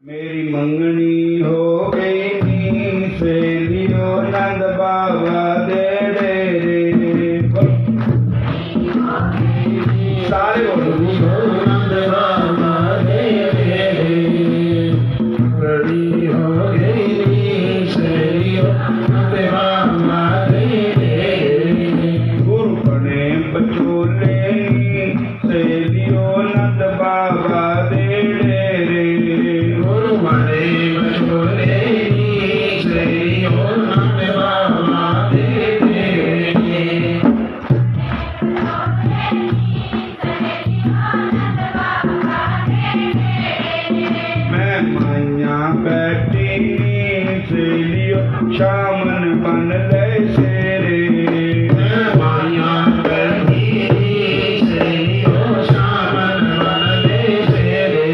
मेरी मंगनी हो गई नी सहेलियो नंद बाबा दे रे सारे बोलो नंद बाबा दे बड़ी हो गई नी सहेलियो नंद बाबा दे गुरु बने बचोले नी सहेलियो नंद बाबा दे शामन बन ले शेरे माया बैठी शामन बन ले शेरे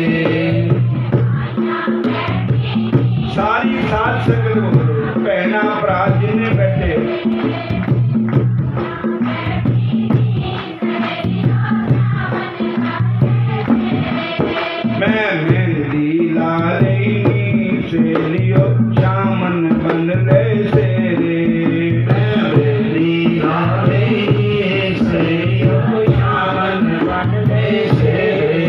सारी सात सकल पहना अपराध जिन्हें बैठे मैं मेहंदी ला रही शेलियो शामन बन ले शेरे मेहंदी ला रही शेलियो शामन बन ले शेरे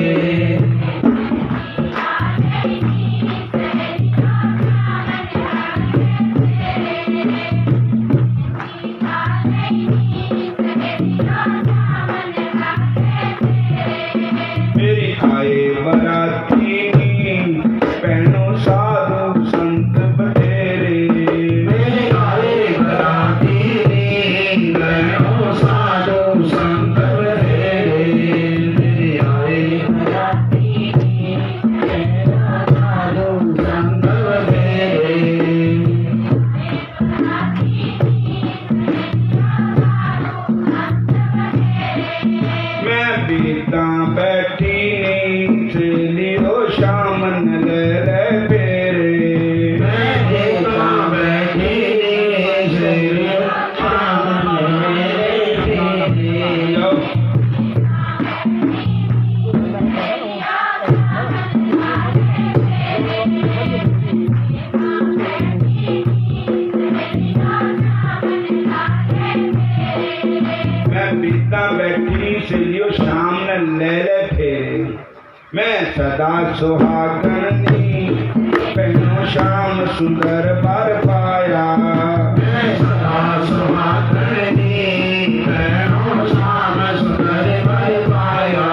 मेरी आए बराती पहनो साधु संत बतेरे मेरे आए बराती पहनो साधु संत बतेरे मेरे आए बराती पहनो साधु संत बतेरे मैं बीता बैठी सहेलियो शामन ले फेरे मैं बीता बैठी सहेलियो शामन ले फेरे मैं बीता बैठी सहेलियो शामन ले फेरे मैं सदा सुहागनी पहनो शाम सुंदर बर पाया मैं सदा सुहागनी पहनो शाम सुंदर बर पाया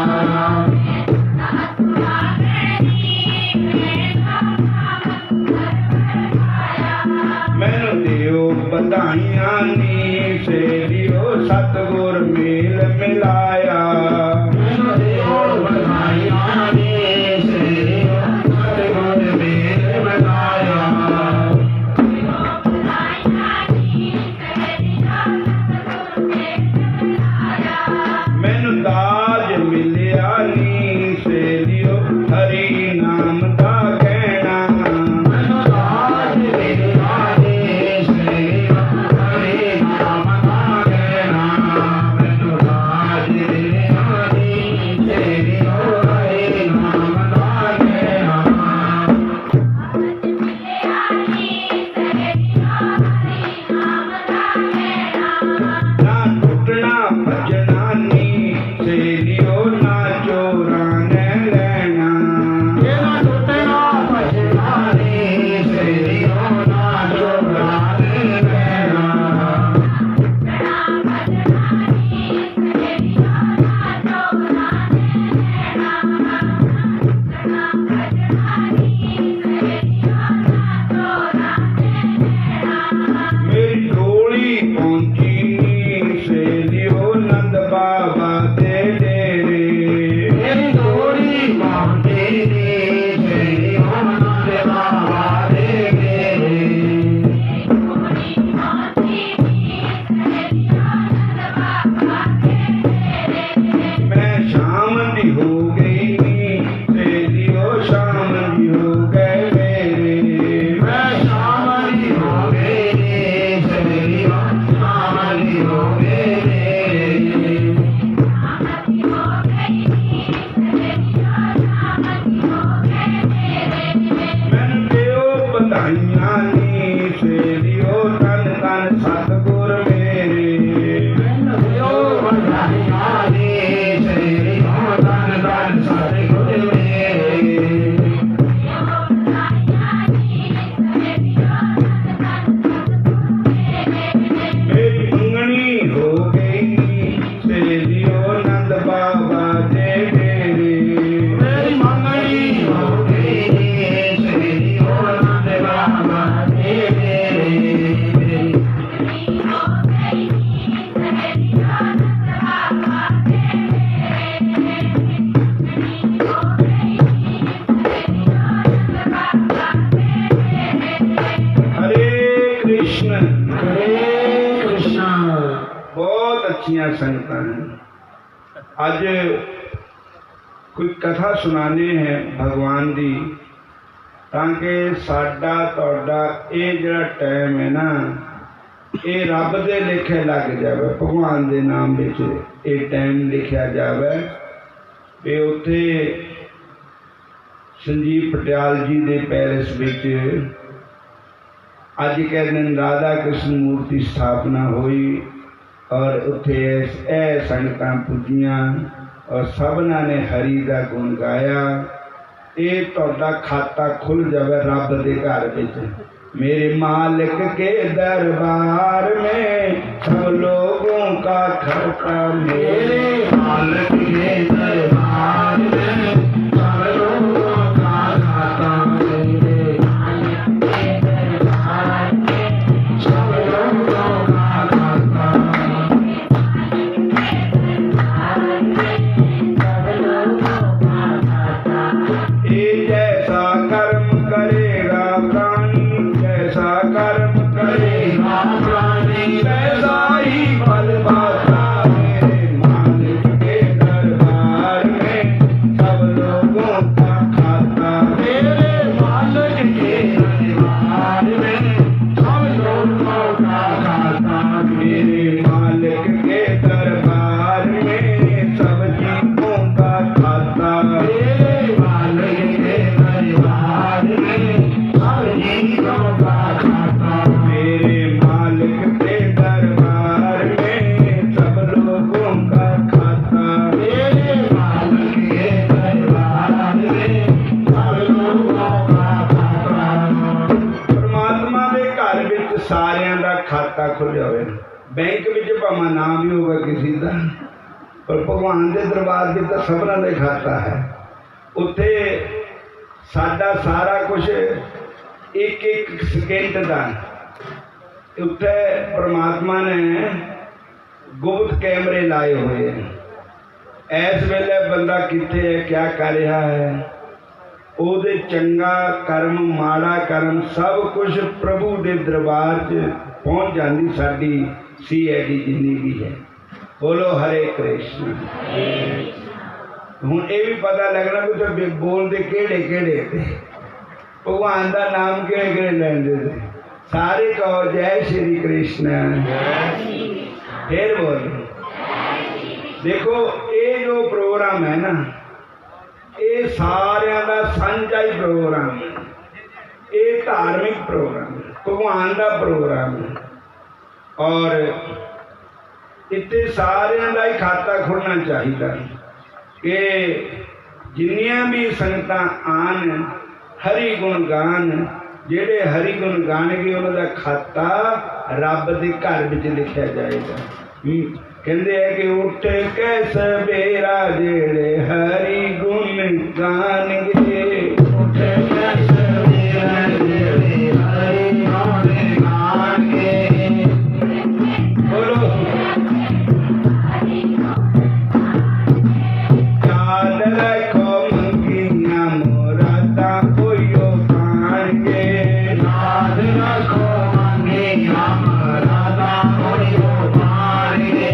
मैनू दियो बधाइयां नी सहेलियो सतगुर मेल मिलाया मैनू दियो बधाइयां नी मैनू दाज मिलिया नी सहेलियो हरि नाम दा कहना मैनू दाज मिलिया नी सहेलियो हरि नाम ਵਧਾਈਆਂ ਨੀ ਸੇਵਿਓ ਤਨ ਤਨ ਸਤਿਗੁਰ ਮੇਰੇ। ਮੈਨੂੰ ਦਿਓ ਵਧਾਈਆਂ ਨੀ ਸੇਵਿਓ ਤਨ ਤਨ ਸਤਿਗੁਰ ਮੇਰੇ। ਮੇਰੀ ਮੰਗਣੀ ਹੋ ਗਈ ਸੇਵਿਓ ਨੰਦ ਬਾਬਾ ਦੇ ਡੇਰੇ। ਮੇਰੀ ਮੰਗਣੀ ਹੋ ਗਈ ਸੇਵਿਓ ਨੰਦ ਬਾਬਾ ਦੇ ਡੇਰੇ। बहुत अच्छियां संगतां हैं। अज कोई कथा सुनाने हैं भगवान दी ताकि साडा तुहाडा ये जिहड़ा टाइम है ना ये रब दे लिखे लग जाए, भगवान दे नाम विच ये टाइम लिखा जाए भी उत्थे संजीव पटियाल जी दे पैरिस विच अज के दिन राधा कृष्ण मूर्ति स्थापना हुई और उत्थे संगतां पूजियां और सबना ने हरि का गुण गाया। ये तुहाडा खाता खुल जावे रब दे घर विच। मेरे मालिक के दरबार में सब लोगों का खाता। मेरे मालिक के दरबार में सब लोगों का खाता। मेरे मालिक के दरबार में सब लोगों का खाता। ये जैसा कर्म करेगा प्राणी, जैसा कर्म करेगा प्राणी वैसा ही फल पाता। मेरे मालिक के दरबार में सब लोगों का खाता। मेरे मालिक के दरबार में सब लोगों का खाता। मेरे मालिक के दरबार में सब जीवों का खाता। मेरे मालिक के दरबार में सब जीवों का खाता। मेरे मालिक के दरबार में सब लोगों का खाता। मेरे मालिक के दरबार में सब लोगों का खाता। परमात्मा के घर विच सारियां दा खाता खुलिया होवे। बैंक विच भावें नाम भी होगा किसी का, पर भगवान के दरबार में तो सबना का खाता है। उत्थे साडा सारा कुछ एक एक सेकेंड का उत्थे परमात्मा ने गुप्त कैमरे लाए हुए हैं। इस वेले बंदा किथे है, क्या कर रहा है, ओदे चंगा कर्म माड़ा कर्म सब कुछ प्रभु के दरबार च पहुँच जाती साडी CID जिन्नी भी है। बोलो हरे कृष्ण। हुण ये भी पता लगना भी तो बोलते केड़े केड़े भगवान का नाम केड़े केड़े लेंदे थे। सारे कहो जय श्री कृष्ण। फिर बोलो। देखो ये जो प्रोग्राम है ना ये सारिया का सांझा ही प्रोग्राम है। ये धार्मिक प्रोग्राम भगवान का प्रोग्राम है और इतने सारिया का ही खाता खुलना चाहिए कि जिन्नियां भी संगतां आन हरि गुण गान। जेड़े हरि गुण गाणगे उन्हां दा खाता रब दे घर विच लिखिया जाएगा। कहंदे है कि उठ के सवेरा जेड़े हरि गुण गाणगे। उठ के सवेरा जेड़े हरि गुण गाणगे। बोलो याद रखो मंगियां मुरादा कोइयो पाणगे। याद रखो मंगियां मुरादा कोइयो पाणगे।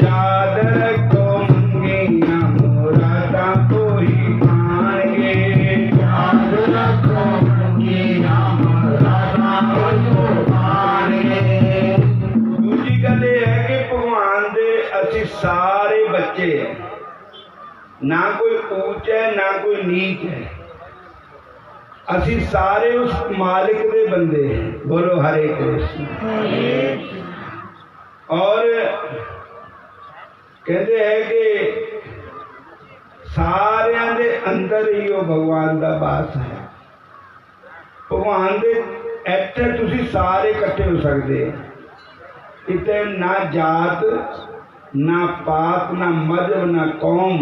याद रखो मंगियां मुरादा कोई पाणगे। याद रखो मंगियां मुरादा कोइयो पाणगे। दूजी गल ये है कि भगवान दे असीं सारे बच्चे ना कोई ऊंच है ना कोई नीच है। असी सारे उस मालिक दे बंदे हैं। बोलो हरे कृष्ण। और कहते हैं कि सारियां दे अंदर ही वो भगवान का वास है। भगवान दे इत्थे तुसी सारे इकट्ठे हो सकते। इत्थे ना जात, ना पात, ना मजहब, ना कौम।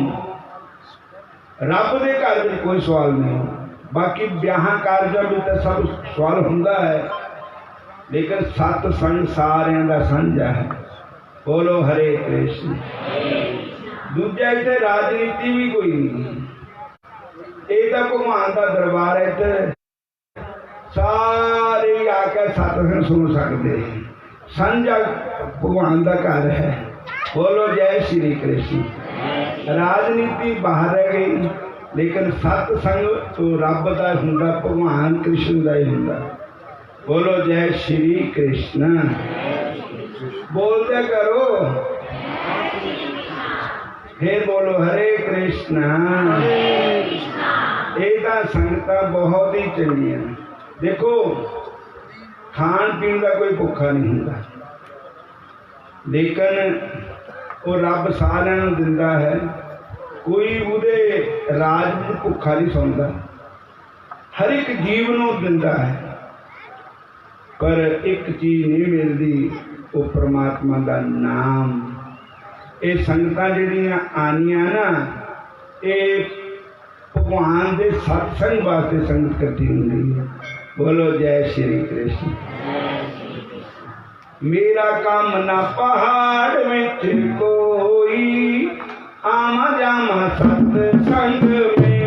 रब दे घर में कोई सवाल नहीं। बाकी ब्याह कारजां में तो सब सवाल हुंदा है, लेकिन सत्संग सारियां दा सांझा है। बोलो हरे कृष्ण। दूजा इत्थे राजनीति भी कोई नहीं। ये तो भगवान का दरबार है। इत्थे सारे आके सत्संग सुन सकते। सांझा भगवान का घर है। बोलो जय श्री कृष्ण। राजनीति बाहर रह गई, लेकिन सत्संग तो रब का हुंदा, भगवान कृष्ण का ही हुंदा। बोलो जय श्री कृष्ण। बोलते करो, फिर बोलो हरे कृष्ण। ये तो संगत बहुत ही चंगियां। देखो खान पीन का कोई भुखा नहीं होता, लेकिन वो रब सारिਆਂ ਨੂੰ दिंदा है। कोई उहदे राज में भुखा नहीं सौंदा, हर एक जीव ਨੂੰ दिंदा है। पर एक चीज नहीं मिलती, वो परमात्मा का नाम। ये संगतां जिहड़ियां आनियां ना, ये भगवान के सत्संग वास्ते संगत इकट्ठी हुंदी है। बोलो जय श्री कृष्ण। मेरा काम ना पहाड़ विच कोई, आवा जावा सत्संग में।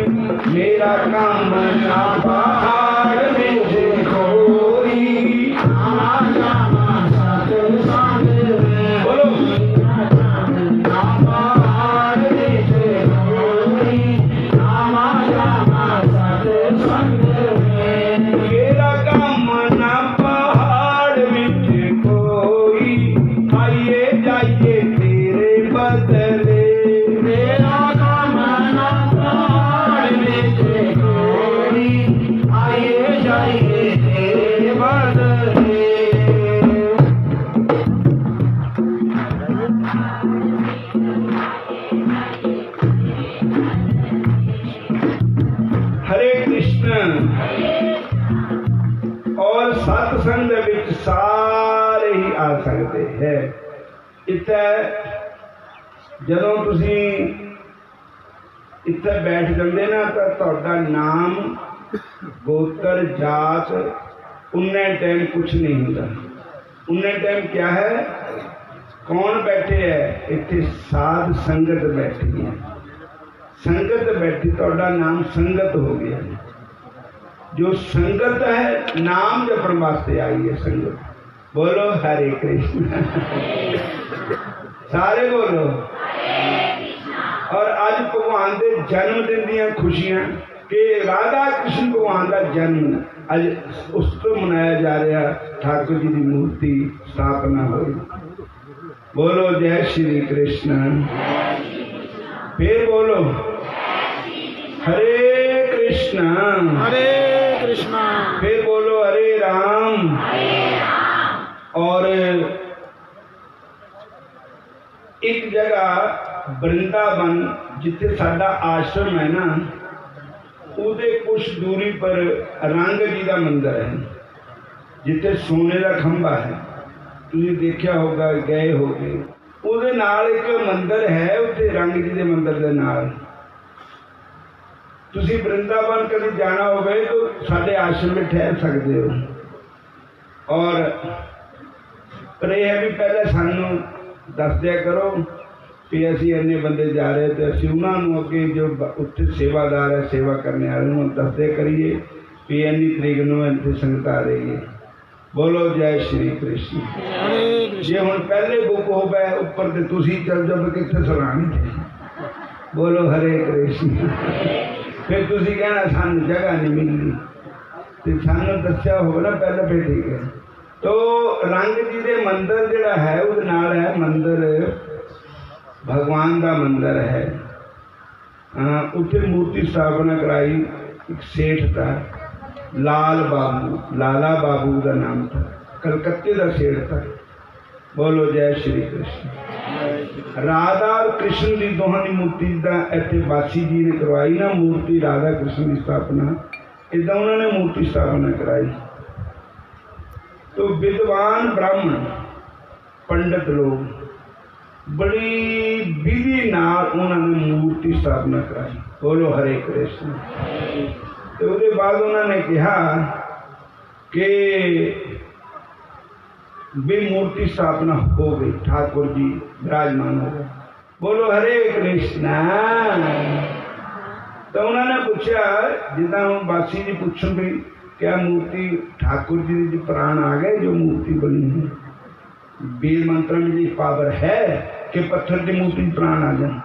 मेरा काम ना पहाड़ विच कोई, आवा जावा सत्संग में। बोलो ना पहाड़ विच कोई, आवा जावा सत्संग में। मेरा काम ना पहाड़ विच कोई, आइए जाइए तेरे बदले। मेरा काम ना पहाड़ विच कोई, आइए जाइए तेरे बदले। हरे कृष्ण। और सत्संग दे विच सारे ही आ सकते हैं। इत्थे जदों तुसी इत्थे बैठ जाते ना, तो तुहाडा नाम, गोत्र, जात उन्ने टाइम कुछ नहीं होता। उन्ने टाइम क्या है, कौन बैठे है इत्थे? साध संगत बैठी है। संगत बैठी, तुहाडा नाम संगत हो गया। जो संगत है, नाम जपण वास्ते आई है संगत। बोलो हरे कृष्ण। सारे बोलो। और आज भगवान के जन्मदिन दियां खुशियां कि राधा कृष्ण भगवान का जन्म अज उस तो मनाया जा रहा। ठाकुर जी की मूर्ति स्थापना हुई। बोलो जय श्री कृष्ण। फिर बोलो हरे कृष्ण। हरे कृष्णा। फिर बोलो हरे राम। और एक जगह वृंदावन जिथे साडा आश्रम है ना, उहदे कुछ दूरी पर रंग जी का मंदिर है, जिथे सोने का खंभा है। तुसीं देखिया होगा, गए होगे। उहदे नाल एक मंदिर है, उत्थे रंग जी के मंदिर के नाल। तुसीं वृंदावन कभी जाना होवे तो साडे आश्रम में ठहर सकते हो। और पर यह है भी पहले सानू दस दिया करो कि असी इन्ने बंदे जा रहे, तो असी उन्होंने अगे जो उत्थे सेवादार है, सेवा करने वाले उन्होंने दस दिया करिए भी इन्नी तरीक नूं इत्थे संगत आ रही है। बोलो जय श्री कृष्ण। जे हुण पहले बुक हो गए उपर तो तुसीं चल जाओ, कित्थे सलामी थे। बोलो हरे कृष्ण। फिर तुसीं कहना सानू जगह नहीं मिलनी, तो सानू दस्या होगा ना पहले, फिर ठीक है। तो रंग जी के मंदिर जिहड़ा है उहदे नाल है मंदिर, भगवान का मंदिर है। उत्थे मूर्ति स्थापना कराई एक सेठ था, लाल बाबू, लाला बाबू का नाम था, कलकत्ते का सेठ था। बोलो जय श्री कृष्ण। राधा और कृष्ण की दोहां की मूर्ति जिदा इतने बासी जी ने करवाई ना मूर्ति राधा कृष्ण की स्थापना, इदा उन्होंने मूर्ति स्थापना कराई। तो विद्वान ब्राह्मण पंडित लोग बड़ी विधि नाल उन्होंने मूर्ति स्थापना कराई। बोलो हरे कृष्ण। तो उसके बाद उन्होंने कहा कि भी मूर्ति स्थापना हो गई, ठाकुर जी विराजमान हो गए। बोलो हरे कृष्णा। तो उन्होंने पूछा जिदा हम बासी जी पूछो भी क्या मूर्ति ठाकुर जी की प्राण आ गए जो मूर्ति बनी है, वेद मंत्र में जी पावर है कि पत्थर की मूर्ति प्राण आ जाए।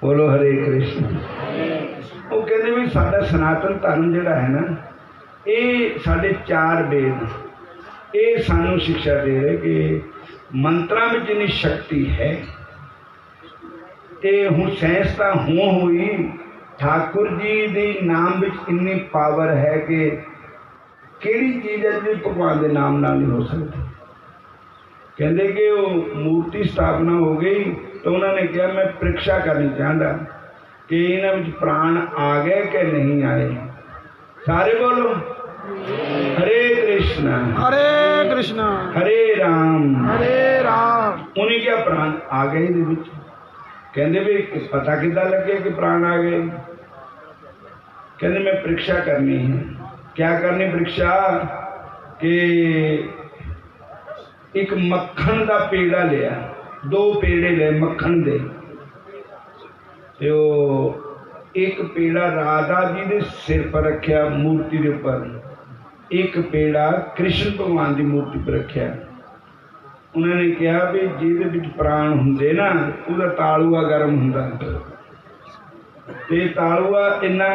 बोलो हरे कृष्ण। वो कहते भी साडा सनातन धर्म जिहड़ा है ना, ये साढ़े 4 वेद ये सानू शिक्षा दे रहे कि मंत्रा में जिन्नी शक्ति है, ये हूँ साइंस तो हुई ठाकुर जी के नाम में इन्नी पावर है कि केड़ी चीज़ है जी भगवान के नाम नाल नहीं हो सकती। कहते कि वो मूर्ति स्थापना हो गई तो उन्होंने कहा मैं परीक्षा करनी चाहता कि इन्हां विच प्राण आ गए कि नहीं आए। सारे बोलो हरे कृष्णा हरे कृष्णा हरे राम हरे राम। उन्हें क्या प्राण आ गए इहदे विच? कहते भी पता किद्दां लगे कि प्राण आ गए? कहते मैं परीक्षा करनी है। क्या करनी परीक्षा? कि एक मक्खन का पेड़ा लिया, 2 पेड़े ले मक्खन दे, तो एक पेड़ा राधा जी के सिर पर रखा मूर्ति के ऊपर, एक पेड़ा कृष्ण भगवान की मूर्ति पर रखा। उन्होंने कहा भी जिहदे विच प्राण हुंदे ना उसका तालूआ गर्म हुंदा, ते तालूआ इन्ना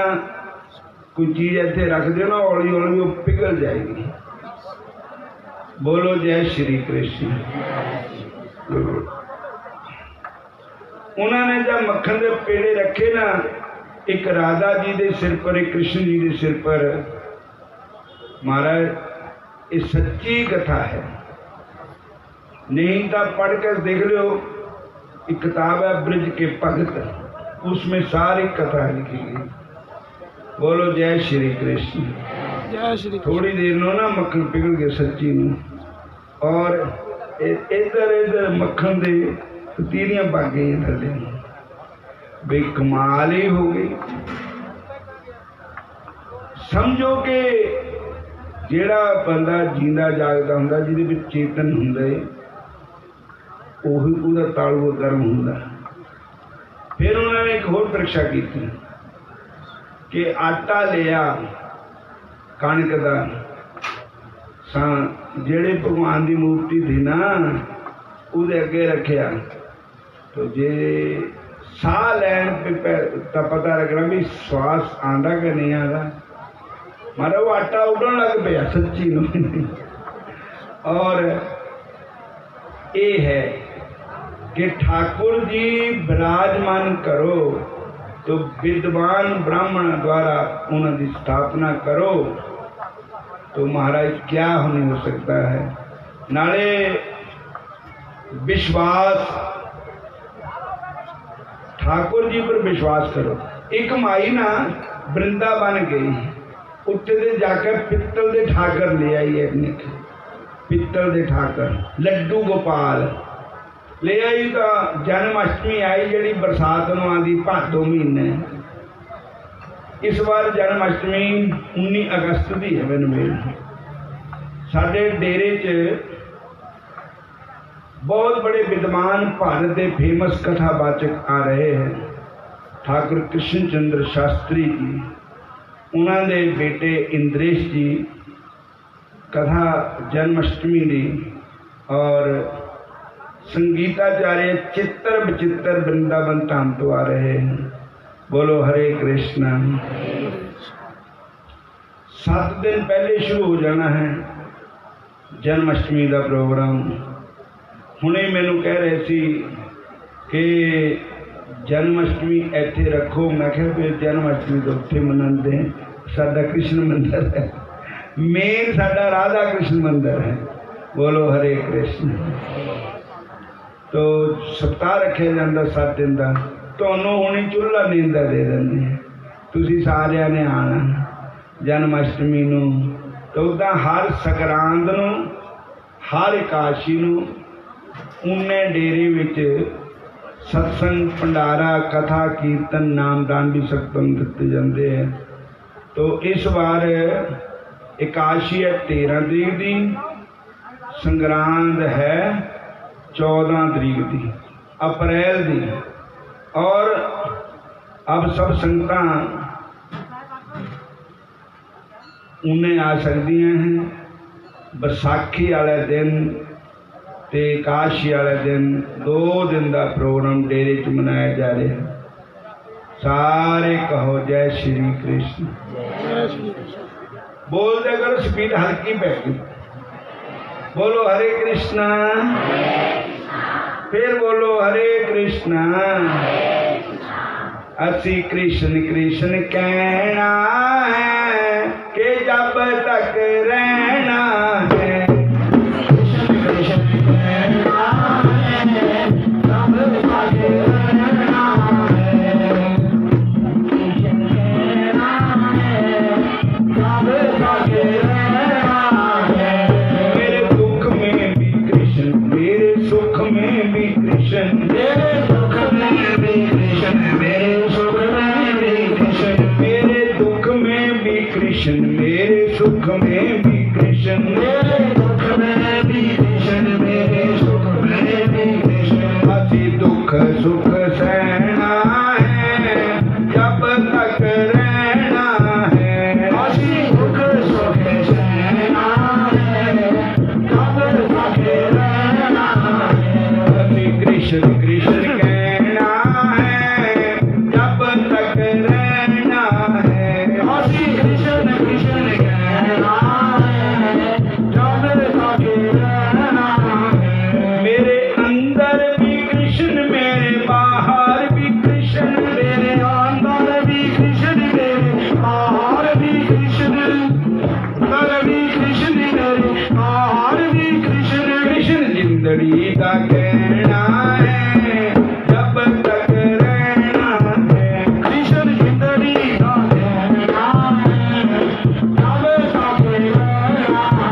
कोई चीज़ इत्थे रख दो ना हौली हौली वो पिघल जाएगी। बोलो जय श्री कृष्ण। उन्होंने जब मक्खन के पेड़े रखे ना, एक राधा जी के सिर पर एक कृष्ण जी के सिर पर, महाराज ये सच्ची कथा है, नहीं तो पढ़ कर देख लो। एक किताब है ब्रज के भगत, उसमें सारी कथा लिखी गई। बोलो जय श्री कृष्ण। जय श्री। थोड़ी देर नो ना मक्खन पिघल गए सच्ची में, और इधर इधर मक्खन दे तीरियां पक गई थले, बे कमाल ही हो गई। समझो कि जेड़ा बंदा जींदा जागदा हुंदा, जिहदे विच चेतन हुंदा है, ओही उहदा तालूआ गर्म हुंदा। फिर उन्होंने एक होर परीक्षा की कि आटा लिया कणक का, जेड़े भगवान की मूर्ति थी ना उहदे अगे रखिया, तो जे साह लैन तो पता लगना भी श्वास आंदा कि नहीं आंदा। मारा वो आटा उड़न लग पाया सच्ची में। और ये है कि ठाकुर जी विराजमान करो तो विद्वान ब्राह्मण द्वारा उन्होंने स्थापना करो तो महाराज क्या नहीं हो सकता है। नाले विश्वास, ठाकुर जी पर विश्वास करो। एक माई ना वृंदावन गई, उत्ते दे जाकर पित्तल दे ठाकर ले आई है, अपने पित्तल दे ठाकर लड्डू गोपाल ले आई। तो जन्माष्टमी आई जी बरसात नूं आंदी भादो महीने। इस बार जन्माष्टमी 19 अगस्त की है। मैनूं मेल साडे डेरे च बहुत बड़े विद्वान भारत के फेमस कथावाचक आ रहे हैं। ठाकुर कृष्ण चंद्र शास्त्री जी, उन्होंने बेटे इंद्रेश जी कथा जन्माष्टमी की, और संगीताचार्य चित्र विचित्र वृंदावन धाम तो आ रहे हैं। बोलो हरे कृष्णा। 7 दिन पहले शुरू हो जाना है जन्माष्टमी का प्रोग्राम। हुणे मैनू कह रहे सी कि जन्माष्टमी इत्थे रखो, मैं क्या फिर जन्माष्टमी तो उत्थे मनाते हैं, साडा कृष्ण मंदिर है। मेन साडा राधा कृष्ण मंदिर है। बोलो हरे कृष्ण। तो सप्ताह रखे जाता 7 दिन का, ਤੁਹਾਨੂੰ ਹੁਣੀ ਚੁੱਲ੍ਹਾ ਨੀਂਦਾ ਦੇ ਦਿੰਦੇ, ਤੁਸੀਂ ਸਾਰਿਆਂ ਨੇ ਆਣਾ ਜਨਮ ਅਸ਼ਟਮੀ ਨੂੰ। ਤਾਂ ਉੱਦਾਂ ਹਰ ਸੰਗਰਾਂਦ ਨੂੰ, ਹਰ ਇਕਾਸ਼ੀ ਨੂੰ ਉਨੇ ਡੇਰੇ ਵਿੱਚ सत्संग भंडारा कथा कीर्तन नामदान भी सत्संग दिते जाते हैं। तो इस बार इकाशी है 13 तरीक की, संग्रांद है 14 तरीक की अप्रैल की। और अब सब संगतां उन्हें आ सकदियां हैं। बैसाखी वाले दिन ते काशी वाले दिन 2 दिन का प्रोग्राम डेरे च मनाया जा रहा है। सारे कहो जय श्री कृष्ण। बोलते करो, स्पीड हल्की पै गई। बोलो हरे कृष्णा, फिर बोलो हरे कृष्णा। असी कृष्ण कृष्ण कहना है कि जब तक रहना है। मेरे सुख में भी कृष्ण, मेरे दुख में भी कृष्ण, मेरे सुख में भी कृष्ण। अति दुख सुख सहना है जब तक रहना है। अति दुख सुख सहना है जब तक रहना है। अति कृष्ण कृष्ण कहना है जब तक रहना है। अति कृष्ण कृष्ण कहना है जब तक रहना है। मेरे अंदर भी कृष्ण, मेरे बाहर भी कृष्ण, मेरे अंदर भी कृष्ण, मेरे बाहर भी कृष्ण, अंदर भी कृष्ण, मेरे बाहर भी कृष्ण। कृष्ण जिंदड़ी का कहना है जब तक रहना है। कृष्ण जिंदड़ी का कहना है जब तक रहना है।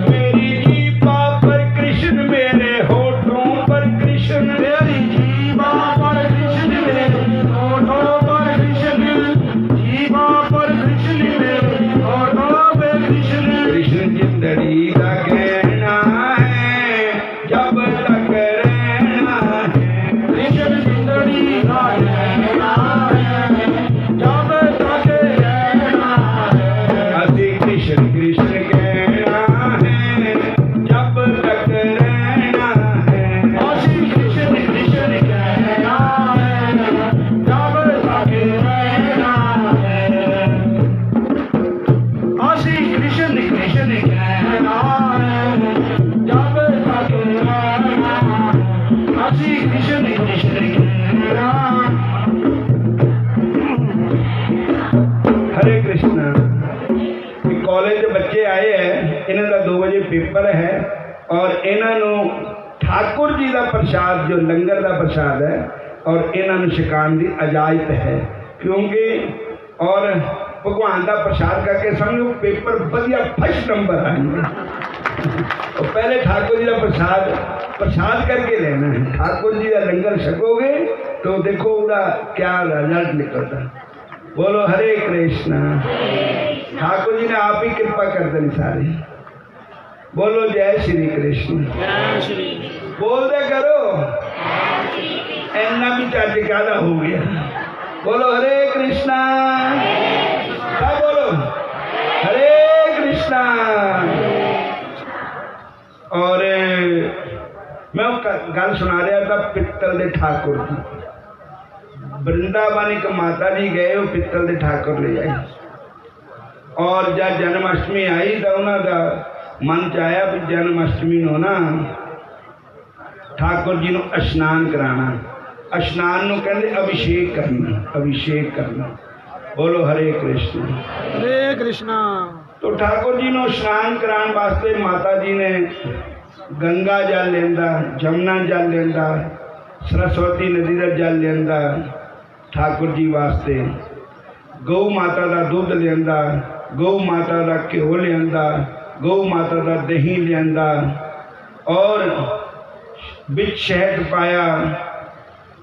मेरी जीभा पर कृष्ण, मेरे होठों पर कृष्ण, मेरी जीभा पर कृष्ण, मेरे होठों पर कृष्ण, जीभा पर कृष्ण, मेरे होठों पे कृष्ण। कृष्ण जिंदड़ी का कहना है जब तक रहना है। कृष्ण जिंदड़ी का कहना है जब तक रहना है। अति कृष्ण कृष्ण कहना है जब तक रहना है। अति कृष्ण कृष्ण कहना है जब तक रहना है। अति कृष्ण कृष्ण कहना है जब तक रहना है। अति कृष्ण कृष्ण कहना। हरे कृष्ण। कॉलेज के बच्चे आए हैं, इन्हों का 2 बजे पेपर है और इन्हों ठाकुर जी का प्रसाद जो लंगर का प्रसाद है और इन्हों छकाने की इजाजत है, क्योंकि और भगवान का प्रसाद करके समझो पेपर बढ़िया फर्स्ट नंबर आएंगे। और पहले ठाकुर जी का प्रसाद करके लेना है। ठाकुर जी का लंगर छकोगे तो देखो उसका क्या रिजल्ट निकलता। बोलो हरे कृष्ण। ठाकुर जी ने आप ही कृपा कर देनी सारी। बोलो जय श्री कृष्ण। बोलते करो, इन्ना भी चर्च ज्यादा हो गया। बोलो हरे कृष्णा। क्या बोलो हरे कृष्णा। और मैं गल सुना रहा था पित्तल के ठाकुर की। वृंदावन एक माता जी गए, वो पित्तल के ठाकुर ले आए और जब जन्माष्टमी आई तो उन्होंने मन च आया भी जन्माष्टमी नो ना ठाकुर जी को स्नान कराना। स्नान को कहते अभिषेक करना, अभिषेक करना। बोलो हरे कृष्ण। हरे कृष्णा। तो ठाकुर जी ने स्नान कराने वास्ते माता जी ने गंगा जल लेंदा, जमुना जल लेंदा, सरस्वती नदी का जल लेंदा ठाकुर जी वास्ते, गौ माता का दुध लियांदा, गौ माता का घ्यो लियांदा, गौ माता का दही लियांदा और बिच शहद पाया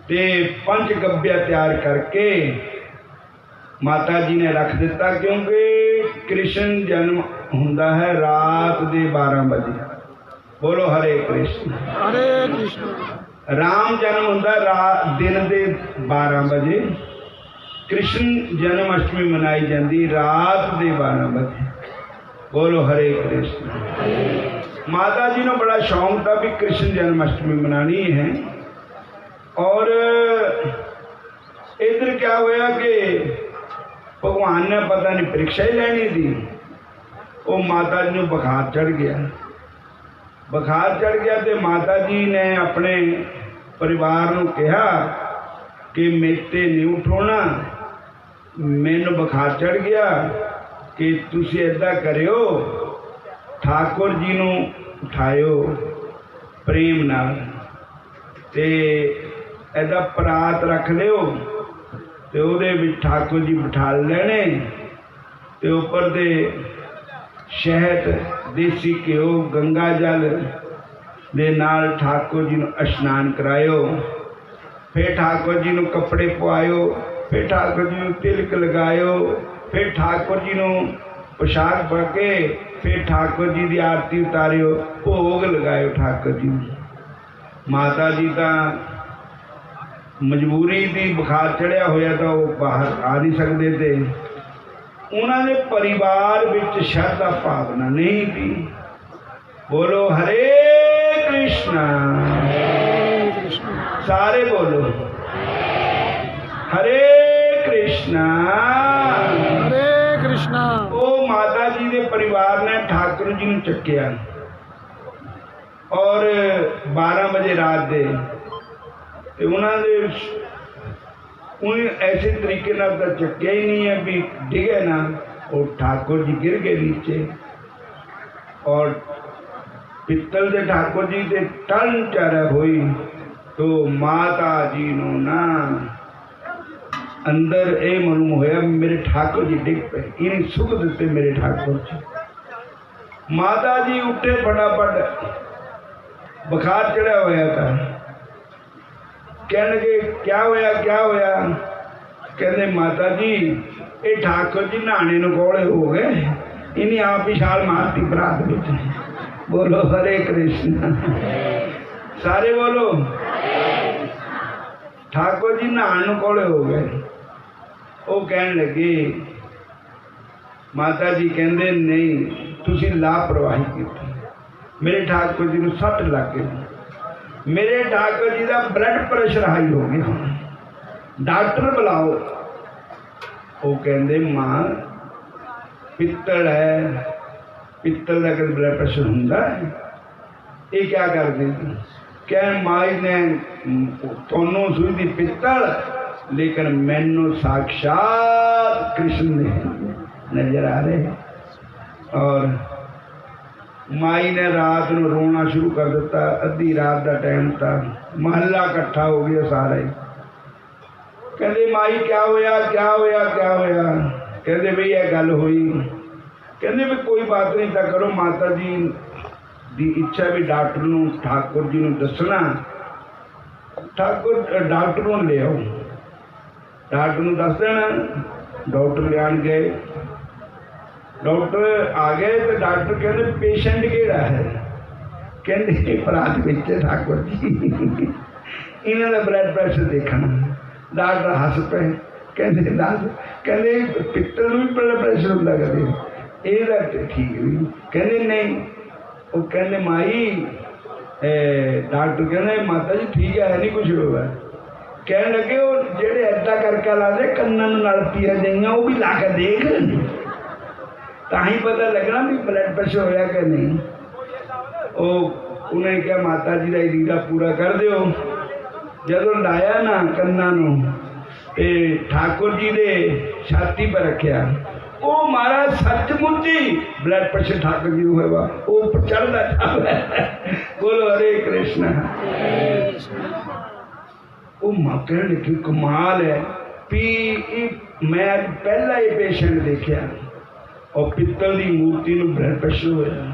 ते पंच गब्या तैयार करके माता जी ने रख दिता, क्योंकि कृष्ण जन्म हुंदा है रात दे 12 बजे। बोलो हरे कृष्ण। हरे कृष्ण। राम जन्म हुंदा दिन दे 12 बजे, कृष्ण जन्माष्टमी मनाई जाती रात दे 12 बजे। बोलो हरे कृष्ण। माता जी ने बड़ा शौक था भी कृष्ण जन्माष्टमी मनानी है। और इधर क्या होया कि भगवान ने पता नहीं परीक्षा ही लेनी थी, वो माता जी को बुखार चढ़ गया। बुखार चढ़ गया तो माता जी ने अपने परिवार को कहा कि मेते नहीं उठोना, मैनू बुखार चढ़ गया कि तुसी ऐदा करियो ठाकुर जी को उठायो प्रेम नाल ते ऐदा परात रख लियो ते उहदे विच ठाकुर जी बिठा लेने ते उपर दे शहद देसी घ्यो गंगा जल दे नाल ठाकुर जी को स्नान करायो। फिर ठाकुर जी को कपड़े पवायो, फिर ठाकुर जी को तिलक लगायो, फिर ठाकुर जी को पोशाक पा के फिर ठाकुर जी की आरती उतारियो, भोग लगायो ठाकुर जी। माता जी का मजबूरी थी, बुखार चढ़िया होया तो वो बाहर आ नहीं सकते थे। उन्होंने परिवार विच श्रद्धा भावना नहीं थी। बोलो हरे कृष्णा। सारे बोलो हरे कृष्णा। हरे कृष्णा। वो माता जी के परिवार ने ठाकुर जी ने चक्या और 12 बजे रात दे उन्होंने ऐसे तरीके ना तो चक्या ही नहीं है भी डिगे ना, और ठाकुर जी गिर गए नीचे। और पित्तल के ठाकुर जी से टन चर हुई तो माता जी नो ना अंदर ये मालूम होया मेरे ठाकुर जी डिग पे, इन्हें सुख दिते मेरे ठाकुर जी। माता जी उठे फटाफट, बुखार चढ़ा होया था। कहने क्या होया क्या होया? कहते माता जी ये ठाकुर जी नहाने को कोले हो गए, इन्हें आप ही छाल मारती बरात में। बोलो हरे कृष्ण। सारे बोलो ठाकुर जी नहाने को कोले हो गए। वो कहने लगे माता जी कहते नहीं तुसी लापरवाही की, मेरे ठाकुर जी को सट लग गई, मेरे ठाकुर जी का ब्लड प्रेशर हाई हो गया, डॉक्टर बुलाओ। वो कहते मां पित्तल है, पित्तल का अगर ब्लड प्रेशर होंगे ये क्या कर देगी? क्या माई ने थोनों सुई दी पित्तल, लेकिन मैनू साक्षात कृष्ण ने नजर आ रहे। और माई ने रात को रोना शुरू कर दिता। अद्धी रात का टाइम था, महल्ला इकट्ठा हो गया सारा ही। कहते माई क्या होया क्या होया क्या होया? कहते भाई यह गल हुई। कहते भी कोई बात नहीं था, करो माता जी की इच्छा भी डॉक्टर नूं ठाकुर जी नूं दसना। ठाकुर डॉक्टर नूं ले आओ, डॉक्टर नूं दस देना। डॉक्टर लियान गए, डॉक्टर आ गए तो डॉक्टर कहते पेशेंट केड़ा है? कहते बरात विच ठाकुर जी, इन्हों का ब्लड प्रेशर देखना। डॉक्टर हस पे, कहते दस, कहते पित्तल भी ब्लड प्रेशर होंगे कदे, ये ठीक भी? कहते नहीं। वो कहते माई डॉक्टर कहते माता जी ठीक है नहीं कुछ होगा। कह लगे वो जेडे ऐदा करके लाते कन्ना नलपिया जाइया वो भी ला के देख, ताही पता लगना भी ब्लड प्रेशर होया कि नहीं। उन्हें क्या माता जी का इरीदा पूरा कर दो। जो लाया ना कन्ना ते ठाकुर जी दे छाती पर रखा, ਉਹ ਮਹਾਰਾਜ ਸੱਚਮੁੱਚ ਹੀ ਬਲੱਡ ਪ੍ਰੈਸ਼ਰ ਠਾਕੁਰ ਜੀ ਨੂੰ ਹੋਇਆ ਉਹ ਚੜ੍ਹਦਾ ਚੱਲਦਾ ਬੋਲੋ ਹਰੇ ਕ੍ਰਿਸ਼ਨ। ਉਹ ਮਾਂ ਕਹਿਣ ਲੱਗੀ ਕਮਾਲ ਹੈ ਵੀ ਮੈਂ ਅੱਜ ਪਹਿਲਾ ਇਹ ਪੇਸ਼ੈਂਟ ਦੇਖਿਆ ਉਹ ਪਿੱਤਲ ਦੀ ਮੂਰਤੀ ਨੂੰ ਬਲੱਡ ਪ੍ਰੈਸ਼ਰ ਹੋਇਆ।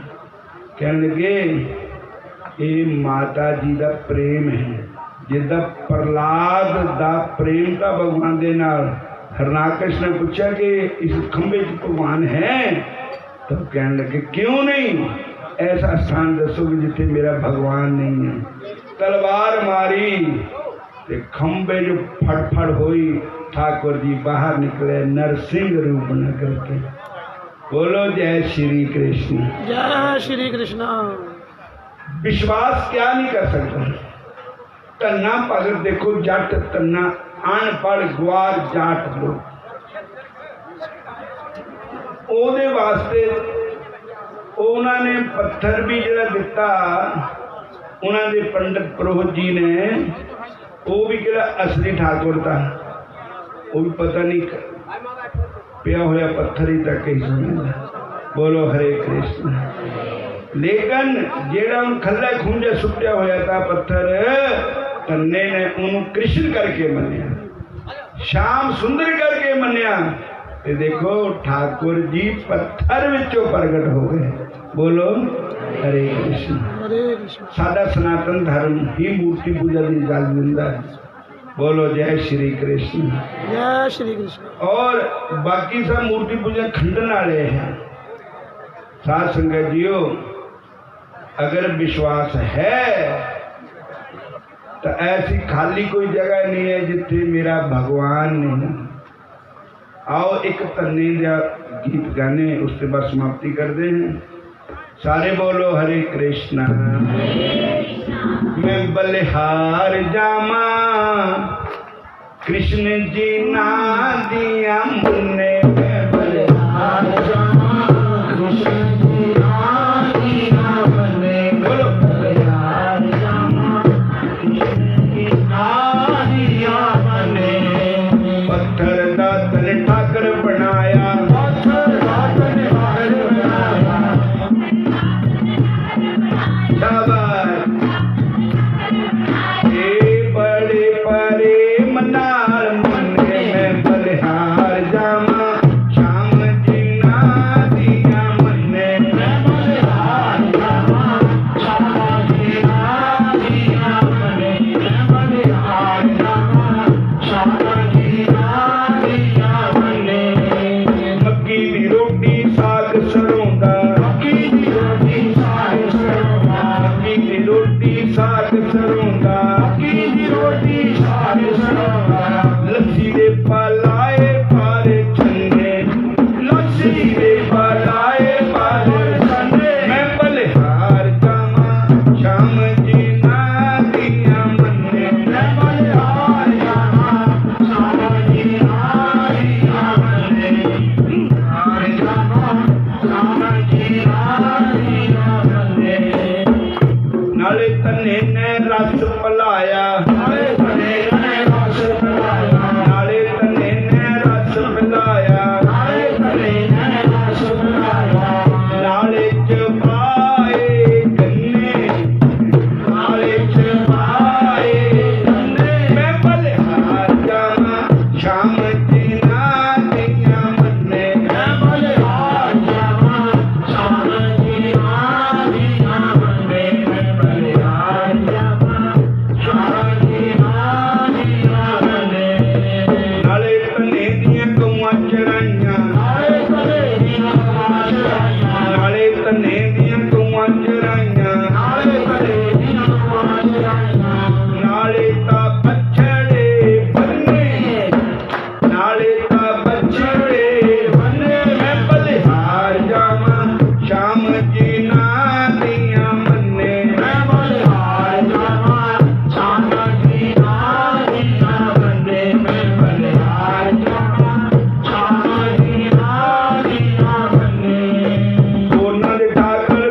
ਕਹਿਣ ਲੱਗੇ ਇਹ ਮਾਤਾ ਜੀ ਦਾ ਪ੍ਰੇਮ ਹੈ ਜਿੱਦਾਂ ਪ੍ਰਹਲਾਦ ਦਾ ਪ੍ਰੇਮ ਤਾਂ ਭਗਵਾਨ ਦੇ ਨਾਲ। हरनाकश ने पूछा कि इस खंबे च भगवान है तो कहने लगे क्यों नहीं ऐसा स्थान दसोगे जिथे मेरा भगवान नहीं है। तलवार मारी ते खंबे जो फटफट हुई ठाकुर जी बाहर निकले नरसिंह रूप बना करके। बोलो जय श्री कृष्ण। जय श्री कृष्ण। विश्वास क्या नहीं कर सकता। धन्ना भगत देखो जट धन्ना अनपढ़ गवार जाट लोग ਉਹਦੇ ਵਾਸਤੇ ਉਹਨਾਂ ਨੇ ਪੱਥਰ ਵੀ ਜਿਹੜਾ ਦਿੱਤਾ ਉਹਨਾਂ ਦੇ ਪੰਡਤ ਪ੍ਰੋਹਤ ਜੀ ਨੇ ਉਹ ਵੀ ਕਿਹੜਾ ਅਸਲੀ ਠਾਕੁਰ ਦਾ ਉਹ ਵੀ ਪਤਾ ਨਹੀਂ ਪਿਆ ਹੋਇਆ ਪੱਥਰ ਹੀ ਤੱਕ ਹੀ ਸੁਣਦਾ। ਬੋਲੋ ਹਰੇ ਕ੍ਰਿਸ਼ਨ। ਲੇਕਿਨ ਜਿਹੜਾ ਉਹ ਖੱਲੇ ਖੁੰਝੇ ਸੁੱਟਿਆ ਹੋਇਆ ਤਾਂ ਪੱਥਰ ਧੰਨੇ ਨੇ ਉਹਨੂੰ ਕ੍ਰਿਸ਼ਨ ਕਰਕੇ ਮੰਨਿਆ श्याम सुंदर करके मन्या। ते देखो ठाकुर जी पत्थर विचों प्रगट हो गए। बोलो हरे कृष्ण। साडा सनातन धर्म ही मूर्ति पूजा की गल दिंदा है। बोलो जय श्री कृष्ण। जय श्री कृष्ण। और बाकी सब मूर्ति पूजा खंडन वाले हैं। साध संगत जियो अगर विश्वास है तो ऐसी खाली कोई जगह नहीं है जिथे मेरा भगवान नहीं। आओ एक धन्ने का गीत गाने उसके बाद समाप्ति करते हैं। सारे बोलो हरे कृष्णा। मैं बलिहार जामा कृष्ण जी ना दिया मुन्ने। मैं बलिहार जामा कृष्ण जी ना दिया मुन्ने। बोलो बलिहार जामा पत्थर दा तन ठाकर बनाया। बड़े परे मनाल मन्ने में बलिहार जामा श्याम जी ना दिया मन्ने। बलिहार जामा श्याम जी ना दिया मन्ने। बलिहार जामा श्याम जी ना दिया मन्ने। मक्की दी रोटी साग सरों दा। मक्की दी रोटी साग सरों दा। मक्की दी रोटी साग सरों दा। मक्की दी रोटी साग सरों दा। लस्सी दे पलाए पारे छन्ने। लस्सी दे पलाए पारे छन्ने। मैं बलिहार जामा श्याम जी ना दिया मन्ने। मैं बलिहार जामा श्याम जी ना दिया मन्ने। बलिहार जामा श्याम जी ना दिया मन्ने। नाले तन्ने ने रस पलाया। नाले तन्ने ने रस पलाया। नाले तन्ने ने रस पलाया। नाले तन्ने ने रस पलाया। नाले च पाए गन्ने। नाले च पाए गन्ने। मैं बलिहार जामा श्याम जी ना दिया मन्ने। मैं बलिहार जामा श्याम जी ना दिया मन्ने। मैं बलिहार जामा श्याम जी ना दिया मन्ने। नाले तन्ने दियां गौआं चराइयां। नाले तन्ने दियां गौआं चराइयां। नाले तन्ने दियां गौआं चराइयां। नाले तन्ने दियां गौआं चराइयां। नाले ता बछड़े बन्ने। नाले ता बछड़े बन्ने। मैं बलिहार जामा श्याम जी ना दिया मन्ने। मैं बलिहार जामा श्याम जी ना दिया मन्ने। मैं बलिहार जामा श्याम जी ना दिया मन्ने। सोना दे ठाकर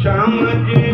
समझ